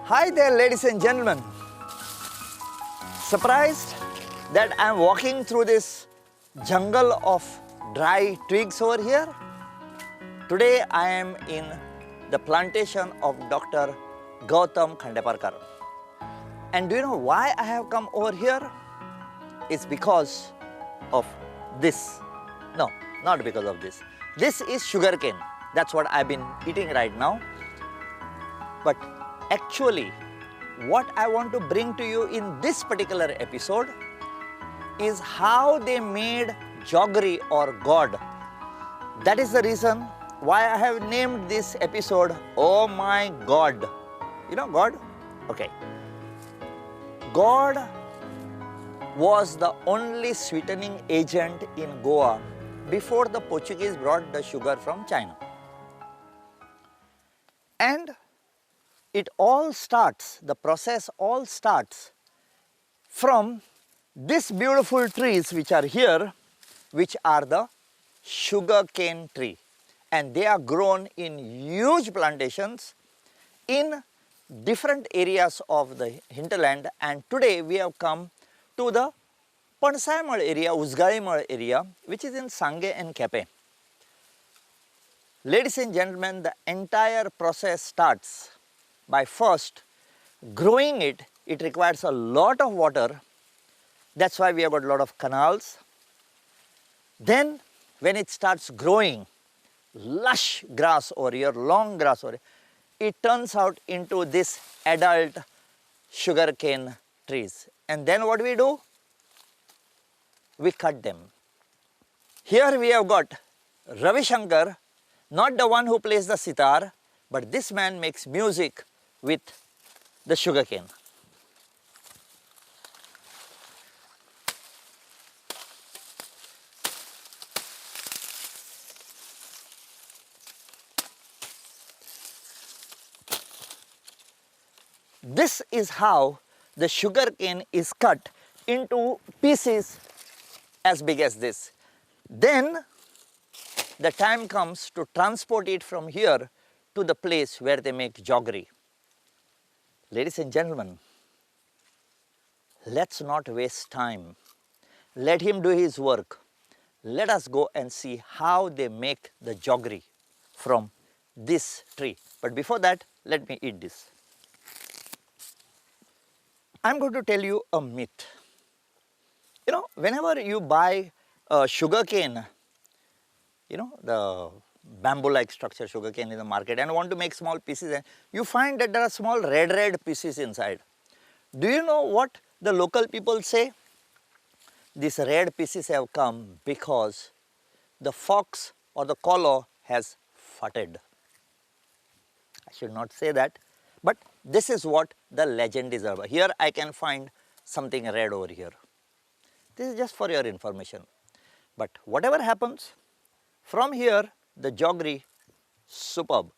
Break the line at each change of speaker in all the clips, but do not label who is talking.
Hi there, ladies and gentlemen. Surprised that I'm walking through this jungle of dry twigs over here? Today I am in the plantation of Dr. Gautam Khandeparkar. And do you know why I have come over here? It's because of this. No, not because of this. This is sugarcane. That's what I've been eating right now. But actually, what I want to bring to you in this particular episode is how they made jaggery or god. That is the reason why I have named this episode Oh My God. You know God? Okay. God was the only sweetening agent in Goa before the Portuguese brought the sugar from China. And it all starts, the process all starts from these beautiful trees which are here, which are the sugarcane tree. And they are grown in huge plantations in different areas of the hinterland. And today we have come to the Pansaimal area, Uzgalimal area, which is in Sange and Kepe. Ladies and gentlemen, the entire process starts by first growing it. It requires a lot of water. That's why we have got a lot of canals. Then when it starts growing, lush grass over here, long grass over here, it turns out into this adult sugarcane trees. And then what we do? We cut them. Here we have got Ravi Shankar, not the one who plays the sitar, but this man makes music with the sugarcane. This is how the sugarcane is cut into pieces as big as this. Then the time comes to transport it from here to the place where they make jaggery. Ladies and gentlemen, let's not waste time. Let him do his work. Let us go and see how they make the jaggery from this tree. But before that, let me eat this. I'm going to tell you a myth. You know, whenever you buy sugarcane, you know, the bamboo-like structure sugarcane in the market and want to make small pieces, and you find that there are small red pieces inside. Do you know what the local people say? These red pieces have come because the fox or the collar has farted. I should not say that, but this is what the legend is about. Here I can find something red over here. This is just for your information. But whatever happens, from here the jaggery, superb.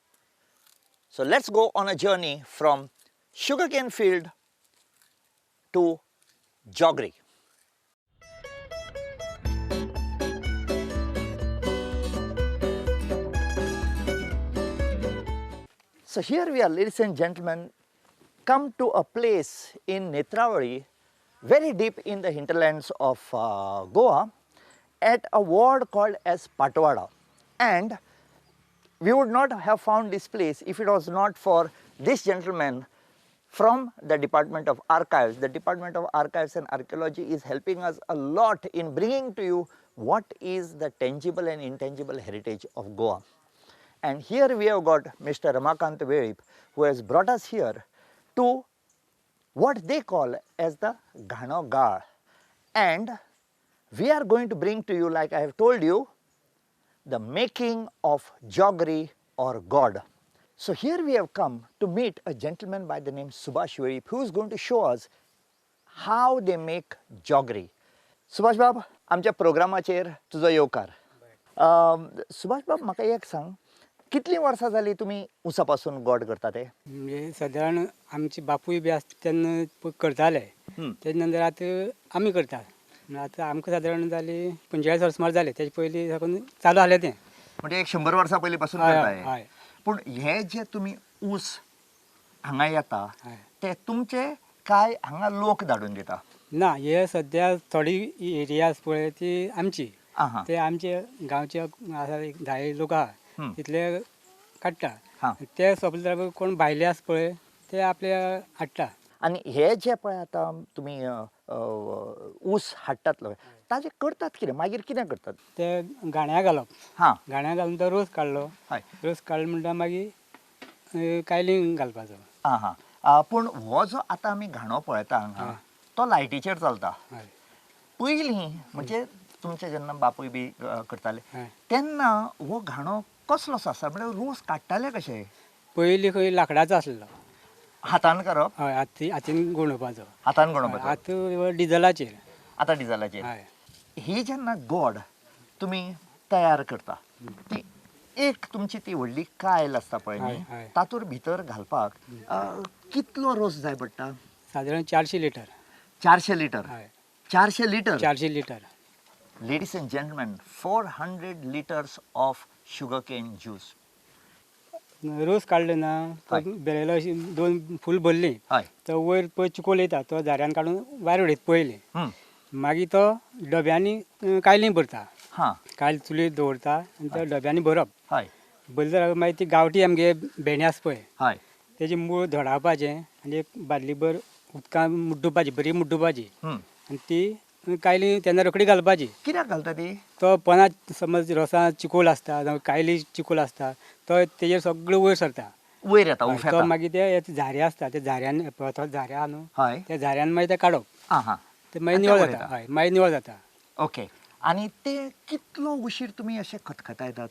So let's go on a journey from sugarcane field to jaggery. So here we are, ladies and gentlemen, come to a place in Netravali, very deep in the hinterlands of Goa, at a ward called as Patwada. And we would not have found this place if it was not for this gentleman from the Department of Archives. The Department of Archives and Archaeology is helping us a lot in bringing to you what is the tangible and intangible heritage of Goa. And here we have got Mr. Ramakant Vedip, who has brought us here to what they call as the Ghano Gar. And we are going to bring to you, like I have told you, the making of jaggery or god. So here we have come to meet a gentleman by the name Subhash Vedip, who is going to show us how they make jaggery. Subhash Bab, आमच्या प्रोग्रामाचेर तुजो येवकार. सुभाष बाब, म्हाका एक सांग, कितली वर्सां जाली तुम्ही ऊसापासून गोड करता ते?
म्हणजे साधारण आमचे बापूय बी आसता तेन्ना करताले. तेजे नंतर आतां आमी करता. आता आमकां साधारण जाली 45 वर्सां सुमार जाले. तेजे पयलीं साकून चालू आसलें तें.
म्हणजे 100 वर्सां पयलीं पासून करताय. पण हे जे तुम्ही ऊस हांगा येता
हय.
ते तुमचे काय हांगा लोक धाडून दिता?
ना हे सध्या थोडी एरिया आसा पळय ती आमची.
आहा
ते आमचे गांवचे आसा एक 10 लोक आहा तितले काडटा.
हां.
ते सोंपले जाल्यार कोण भायले आसा पळय ते आपले हाडटा.
आनी हे जे पळय आतां तुमी ऊस हाडटात पळय ताजे करतात कितें मागीर कितें करतात?
ते गाण्यां घालप.
हां.
गाण्यां घालून तो रोस काडलो.
हय.
रोस काडलो म्हणटा मागीर कायलींक घालपाचो.
आहा पूण हो जो आतां आमी घाणो पळयता हांगा तो लायटीचेर चलता.
हय.
पयलीं म्हणजे तुमचे जेन्ना बापूय बी करताले
हय.
तेन्ना हो घाणो कसलोसो आसा म्हणजे रोस काडटाले कशे?
पयलीं खंय लाकडाचो आसलो.
हातान करप?
हय हातीन गुंडोवपाचो.
हातान गुंडोवपाचो.
आतां डिझलाचेर.
आतां डिझलाचेर.
हय.
ही जेन्ना गोड तुमी तयार करता ती एक तुमची ती व्हडली कायल आसता पळय
हय,
न्ही
हय.
तातूंत भितर घालपाक कितलो रोस जाय पडटा?
सादारण 400 लिटर.
400 लिटर.
हय.
400 litre.
400 litre.
Ladies and gentlemen, 400 liters of sugarcane juice.
रोस काडलो ना तो
हय.
बेलेलो अशी 2 फूल भरली.
हय.
तो वयर पळय चिकोल येता तो झाऱ्यान काडून भायर उडयता पयलीं. मागीर तो डब्यांनी कायलीं भरता.
हां.
कायल चुलीर दवरता आनी तो डब्यांनी भरप.
हय.
भरले जाल्यार मागीर ती गांवठी आमगे भेंडे आसा पळय
हय.
तेजे मूळ धडावपाचें आनी एक बादली भर उदकान मुड्डोवपाची बरी मुड्डोवपाची आनी ती कायली तेन्ना रोखडी घालपाची.
कित्याक घालता ती?
तो पोनाक समज रोसां चिकोल आसता जावं कायली चिकोल आसता तो तेजेर सगळो वयर सरता.
वयर येता
हय,
उफेता.
तो मागीर ते झारे आसता ते झाऱ्यान तो झारे आहा न्हू
हय.
त्या झाऱ्यान मागीर ते काडप.
आहा.
ते मागीर
आनी
निवळ
ते
जाता.
उडयता.
हय मागीर निवळ जाता.
ओके. आनी ते कितलो उशीर तुमी अशे खतखतायतात?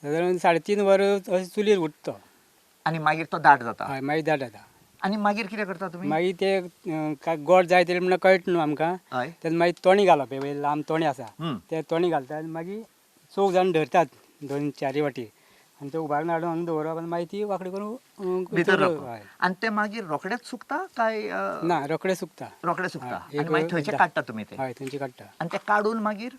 सादारण 3.5 वर अशें चुलीर उरता तो.
आनी मागीर तो दाट जाता.
हय मागीर दाट जाता.
आनी मागीर कितें करता तुमी?
मागीर ते काय गोड जाय तरी म्हणून कळटा न्हू आमकां.
हय.
तेन्ना मागीर तोणी घालप हे लांब तोणी आसा
हं.
ते तोणी घालतात आनी मागीर 4 जाण धरतात 2-4 वाटी आनी ते उबारून हाडून हांगा दवरप आनी मागीर ती वांकडी करून
भितर
हय.
रकप. आनी ते मागीर रोखडेच सुकता काय
ना रोखडे सुकता.
रोखडे सुकता?
हय.
आनी मागीर थंयचे काडटा तुमी ते?
हय थंयची काडटा.
आनी ते काडून मागीर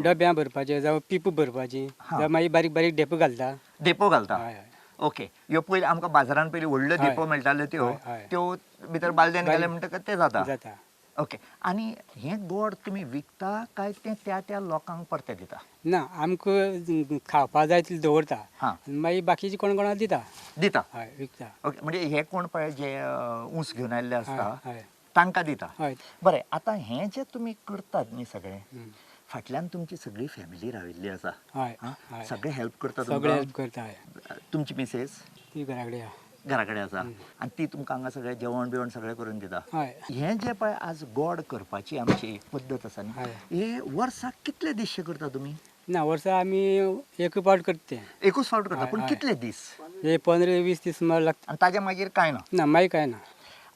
डब्यां भरपाचे जावं पिपो भरपाची जावं मागीर बारीक बारीक डेपो घालता.
देपो घालता?
हय हय.
ओके. ह्यो पयलीं आमकां बाजारांत पयलीं व्हडल्यो
हय.
देपो मेळटाल्यो त्यो
हय, हय.
त्यो भितर बालद्यान घाले म्हणटकच ते जाता?
जाता.
ओके. आनी हें गोड तुमी विकता काय ते त्या लोकांक परते दिता?
ना आमकां खावपा जाय तितलें दवरता
हां.
आनी मागीर बाकीचे कोण कोणाक दिता.
दिता?
हय विकता.
ओके. म्हणजे हे कोण पळय जे ऊस घेवन आयिल्ले आसता
हय
तांकां दिता?
हय.
बरें. आतां हें जें तुमी करतात न्ही सगळें
हं.
फाटल्यान तुमची सगळी फॅमिली राविल्ली आसा.
हय
हां?
हय.
सगळे हेल्प करता
सगळे
तुमकां?
हेल्प करता. हय.
तुमची मिसेस
ती घरा कडेन आहा.
घरा कडेन आसा आनी ती तुमकां हांगा सगळें जेवण बिवण सगळें करून दिता?
हय.
हें जें पळय आज गोड करपाची आमची पद्दत आसा न्ही
हय.
हे वर्साक कितले दिसशे करता तुमी?
ना वर्सा आमी एक पावट करता तें.
एकूच फावट करता
हय,
पूण
हय.
कितले दीस?
हे 15-20 दीस सुमार लागता.
आनी ताज्या मागीर कांय ना?
ना मागीर कांय ना.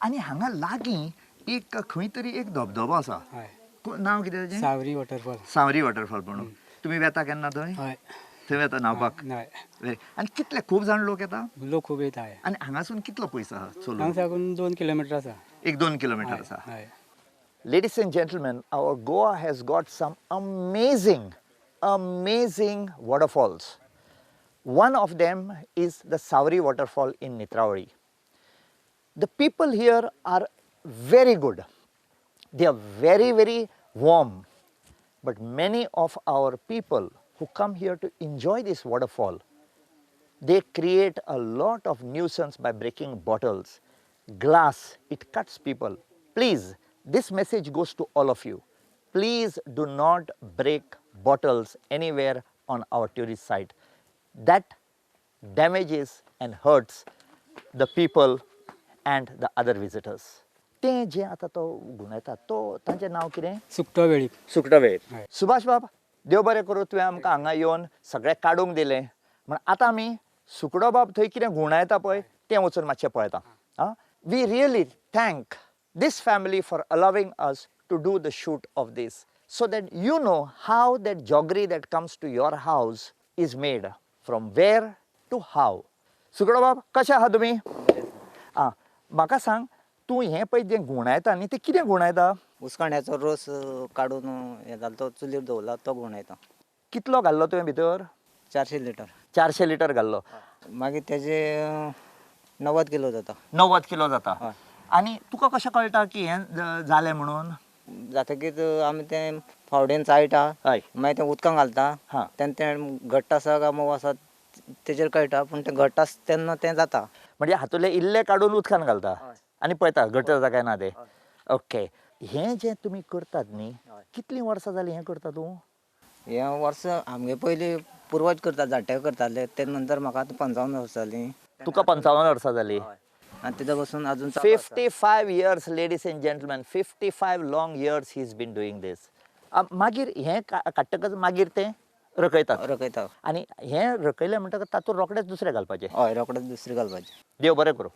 आनी हांगा लागीं एक खंय तरी एक धबधबो आसा.
हय.
नांव कितें ताचें?
सावरी वॉटरफॉल.
सांवरी वॉटरफॉल म्हणून. तुमी वेता केन्ना थंय?
हय.
थंय वेता न्हावपाक?
हय.
आनी कितले खूब जाण लोक येता?
लोक खूब येता. हय.
आनी हांगासून कितलो पयस आहा चलून?
हांगा साकून 2 किलोमिटर आसा.
1-2 किलोमिटर आसा.
हय.
Ladies and gentlemen, our Goa has got some amazing waterfalls. One of them is the Savri waterfall in Netravali. The people here are very good. They are very, very warm. But many of our people who come here to enjoy this waterfall, they create a lot of nuisance by breaking bottles, glass. It cuts people. Please, this message goes to all of you. Please do not break bottles anywhere on our tourist site. That damages and hurts the people and the other visitors. ते जे आता तो गुणयता तो तांचें नांव कितें?
सुकटो वेळीप.
सुकटा वेळ.
हय.
सुभाष बाब, देव बरें करूं तुवें आमकां हांगा येवन सगळें काडूंक दिलें. म्हण आतां आमी सुकडो बाब थंय कितें गुणायता पळय तें वचून मातशें पळयता. We really thank this family for allowing us to do the shoot of this so that you know how that jaggery that comes to your house is made, from where to how. Sukdo बाब, कशे आहा तुमी? म्हाका सांग, तूं हें पळय जें गुणायता न्ही तें कितें गुणायता?
उसकाण्याचो रोस काडून हे जालो तो चुलीर दवरला तो गुणायता.
कितलो घाल्लो तुवें भितर?
400 लिटर.
400 लिटर घाल्लो.
मागीर तेजे 90 किलो जाता
90 किलो जाता.
हय.
आणि तुका कशें कळटा की हें जालें म्हणून?
जातकीच आमी तें फावडेन चाळटा
हय.
मागीर तें उदकां घालता
हां.
तें घट्ट आसा काय मोव आसा तेजेर कळटा पूण तें घट्ट आसा तेन्ना तें जाता.
म्हणजे हातूंतले इल्ले काडून उदकान घालता
हय.
आनी पळयता घट्ट जाता काय ना तें.
हय.
ओके. हें जें तुमी करतात न्ही,
हय.
कितलीं वर्सां जालीं हें करता तूं?
हें वर्स आमगे पयलीं पुर्वज करता जाट्टे करताले ते नंतर म्हाका आतां 55 वर्सां जालीं.
तुका 55 वर्सां जालीं.
हय. आनी तेच्या पासून अजून चालू आसा.
55 years, ladies and gentlemen, 55 long years he's been doing this. मागीर हें काडटकच मागीर तें रकयतात.
रकयता.
आनी हें रकयलें म्हणटकच तातूंत रोखडेंच दुसरें घालपाचें.
हय रोखडेंच दुसरें घालपाचें.
देव बरें करूं.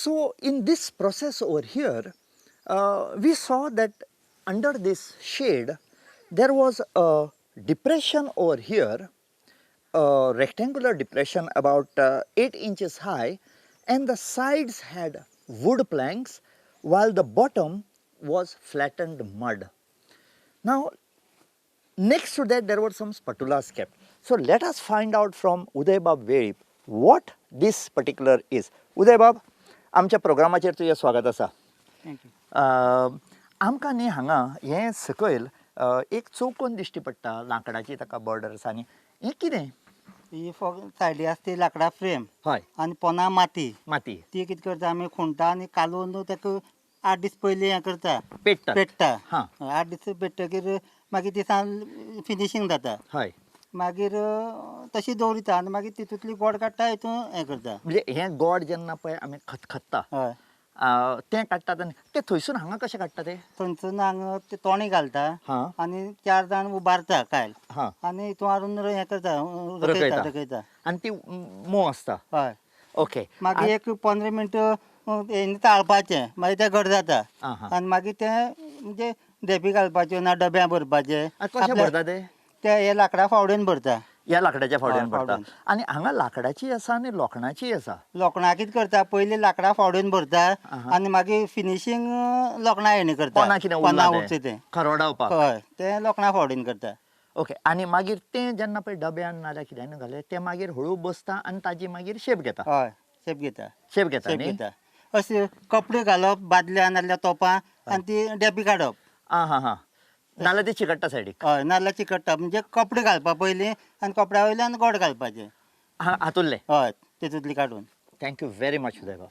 So in this process over here, we saw that under this shade, there was a depression over here, a rectangular depression about 8 inches high, and the sides had wood planks, while the bottom was flattened mud. Now, next to that, there were some spatulas kept. So let us find out from Udaybab Verip what this particular is. Udaybab, आमच्या प्रोग्रामाचेर तुजें स्वागत आसा.
Thank you.
आमकां न्ही हांगा हें सकयल एक चौकोन दिश्टी पडटा लांकडाची ताका बॉर्डर आसा आनी हें कितें?
ही सायडी आसा ती लांकडा फ्रेम
हय,
आनी पोना माती.
माती
ती कितें करता आमी खुंटा आनी कालोवन ताका 8 दीस पयलीं हें करता
पेटटा.
पेट्टा.
हां.
8 दीस पेट्टकीर मागीर दिसा फिनिशींग जाता.
हय,
मागीर तशी दवरिता आनी मागीर तितूंतली गोड काडटा हितून हें करता.
म्हणजे हें गोड जेन्ना पळय आमी खतखत्ता
हय.
तें काडटात आनी तें थंयसून हांगा कशें काडटा तें?
थंयसून हांगा ते तोणी घालता
हां.
आनी 4 जाण उबारता कायल
हां.
आनी हितून हाडून हें करता
रकयता.
रकयता.
आनी ती मोव आसता.
हय.
ओके.
मागीर एक 15 मिनटां हें ताळपाचें मागीर तें घट जाता.
आं.
आनी मागीर तें म्हणजे डेबी घालपाच्यो ना डब्यां भरपाचे.
कशें भरता तें?
ते हे लांकडा फावडेन भरता.
ह्या लांकडाच्या फावड्यान
हय,
भरता.
फावड्यान.
आनी हांगा लांकडाची आसा आनी लोखणाची आसा.
लोखणां कितें करता पयलीं लांकडा फावडेन भरता आनी मागीर फिनिशींग लोखणां हेणी करता.
पोना कितें
पोना
उरलां
उरता तें.
खरोडावपाक.
हय तें लोखणां फावडेन करता.
ओके. आनी मागीर तें जेन्ना पळय डब्यान नाल्यार कित्यान घालें तें मागीर हळू बसता आनी ताजी मागीर शेप घेता.
हय शेप घेता.
शेप घेता
शेप
न्ही?
घेता. अशें कपडे घालप बादल्या नाल्यार तोपां आनी ती डेबी काडप.
हां. नाल्यार ती चिकट्टा सायडीक.
हय नाल्यार चिकट्टा म्हणजे कपडे घालपा पयलीं आनी कपड्या वयल्यान गोड घालपाचें.
हातुल्ले.
हय तितूंतली काडून.
थँक्यू व्हेरी मच उदयबाब.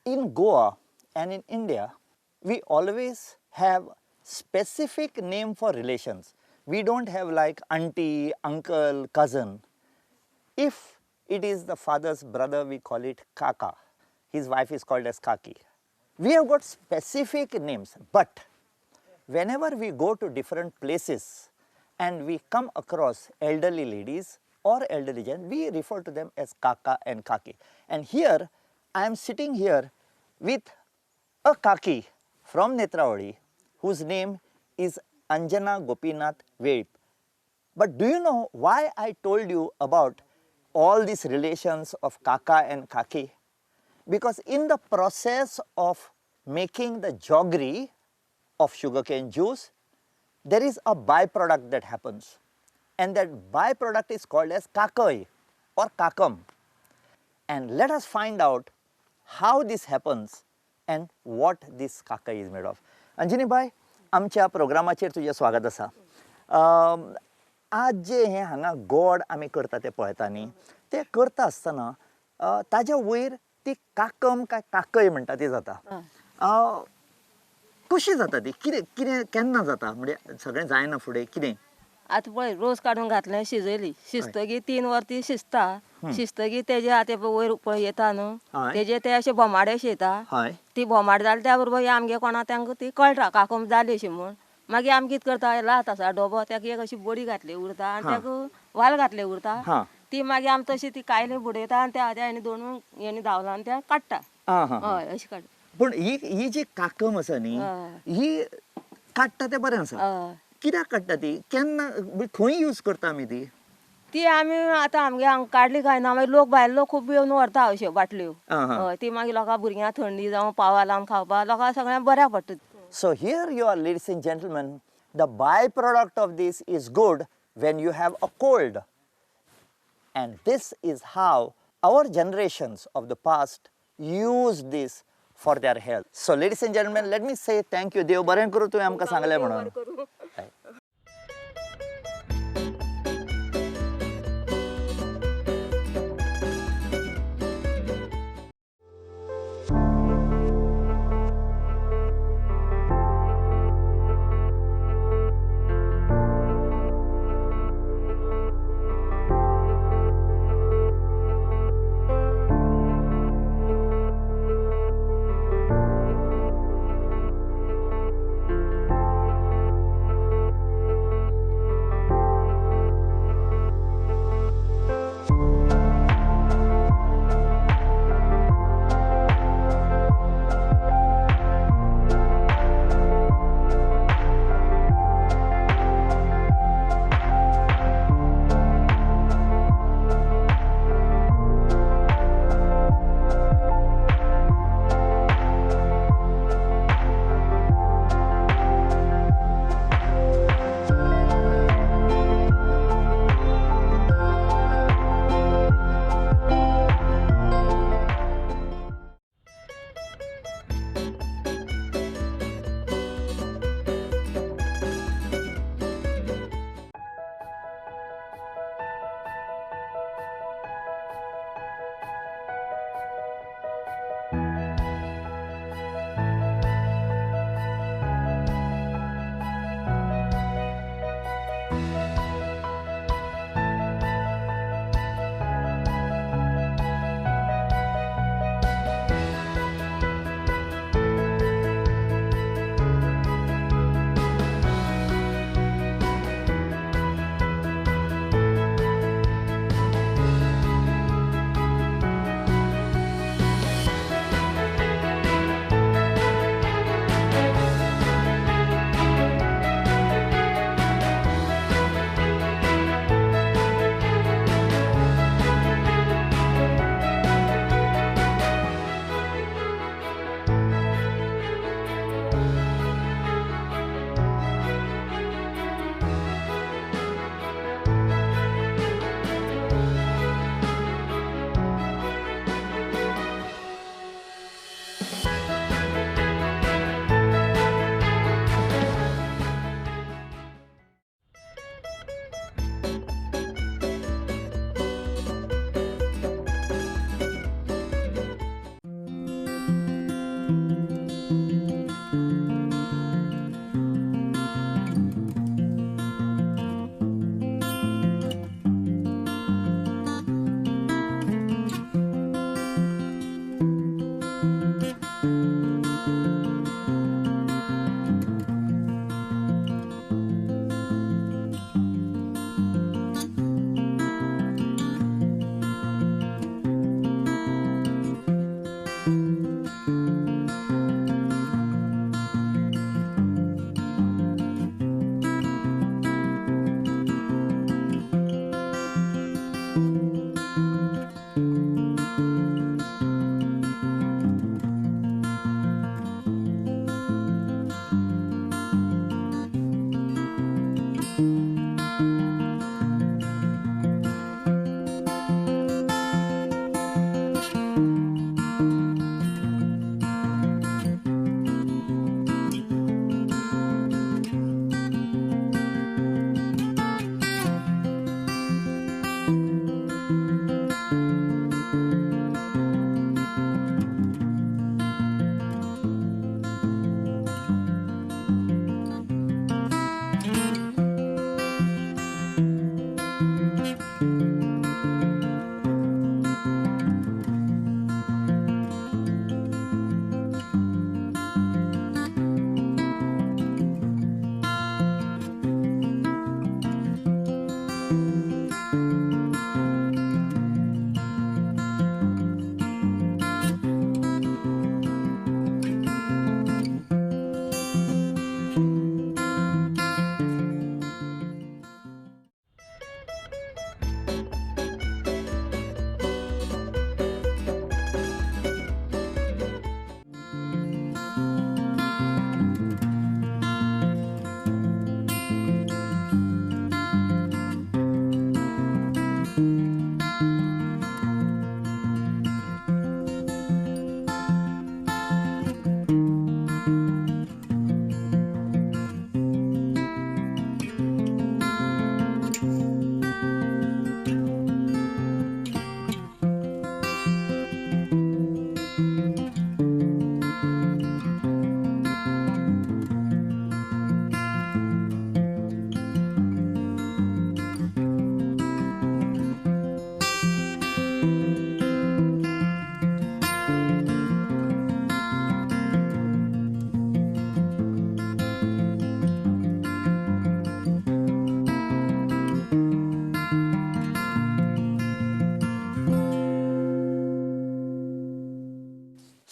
in Goa and in India, we always have specific name for relations. We don't have like auntie, uncle, cousin. If it is the father's brother, we call it Kaka. His wife is called as Kaki. We have got specific names, but whenever we go to different places and we come across elderly ladies or elderly gents, we refer to them as Kaka and Kaki. And here, I am sitting here with a Kaki from Netravadi whose name is Anjana Gopinath Veip. But do you know why I told you about all these relations of Kaka and Kaki? Because in the process of making the jaggery of sugarcane juice, there is a byproduct that happens, and that byproduct is called as kakoi or kakam. And let us find out how this happens and what this kakai is made of. Anjani bai, आमच्या प्रोग्रामाचेर तुझे स्वागत आसा. आज जे हे हांगा गोड आमी करता ते पळयता न्ही, ते करता आसतना ताज्या वयर ती काकम काय काकय म्हणटा ती जाता. कशी जाता ती, कितें कितें केन्ना जाता, म्हणजे सगळें जायना फुडें कितें?
आता पळय रोस काढून घातलें शिजयली, शिजतगी 3 वर ती शिजता. शिजतगी तेजे आतां वयर पळय येता न्हू, तेजे ते अशे बोमाडे अशे येता. ती बोमाड जाली त्या बरोबर आमगे कोणा तांकां ती कळटा काकम जाली अशी म्हूण. मागीर आमी कितें करता, लात आसा डोबो, ताका एक अशी बडी घातली उरता आनी ताका वाल घातले उरता. ती मागीर आमी तशी ती कायली बुडयता आनी त्या आनी दोन हेणी धांवला आनी त्या काडटा. हय अशी काडटा.
पण ही जी काकम आसा न्ही, ही काडटा ते बरें आसा. कित्याक काडटा ती, केन्ना, खंय यूज करता आमी ती?
ती आमी आतां आमगे हांगा काडली काय ना, मागीर लोक भायले लोक खूब येवन व्हरता अश्यो बाटल्यो. हय ती मागीर लोकां भुरग्यांक थंडी जावं पावा लावन खावपाक लोकांक सगळ्यांक बऱ्याक पडटा.
So here you are, ladies and gentlemen, the byproduct of this is good when you have a cold. And this is how our generations of the past used this for their health. So ladies and gentlemen, let me say thank you. देव बरें करूं तुवें आमकां सांगलें म्हणून.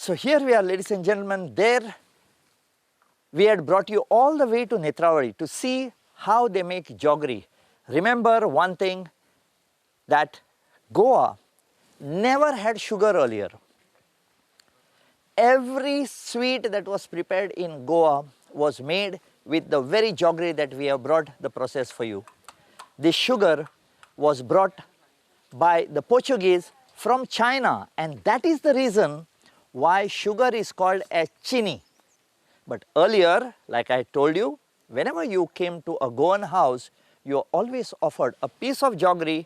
So here we are, ladies and gentlemen. There we had brought you all the way to Netravadi to see how they make jaggery. Remember one thing, that Goa never had sugar earlier. Every sweet that was prepared in Goa was made with the very jaggery that we have brought the process for you. This sugar was brought by the Portuguese from China, and that is the reason why sugar is called as chini. But earlier, like I told you, whenever you came to a Goan house, you are always offered a piece of jaggery,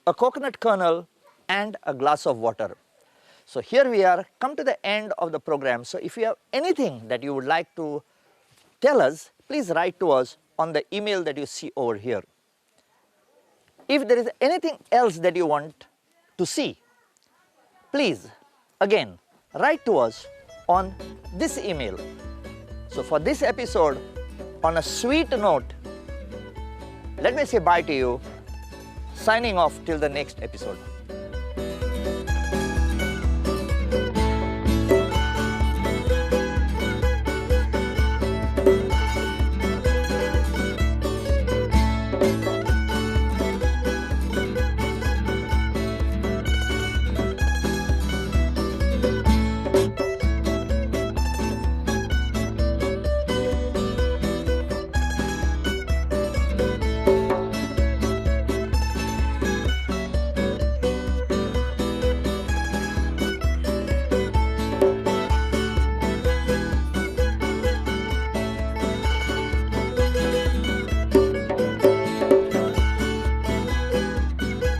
a coconut kernel and a glass of water. So here we are, come to the end of the program. So if you have anything that you would like to tell us, please write to us on the email that you see over here. If there is anything else that you want to see, please again write to us on this email. So for this episode, on a sweet note, let me say bye to you, signing off till the next episode.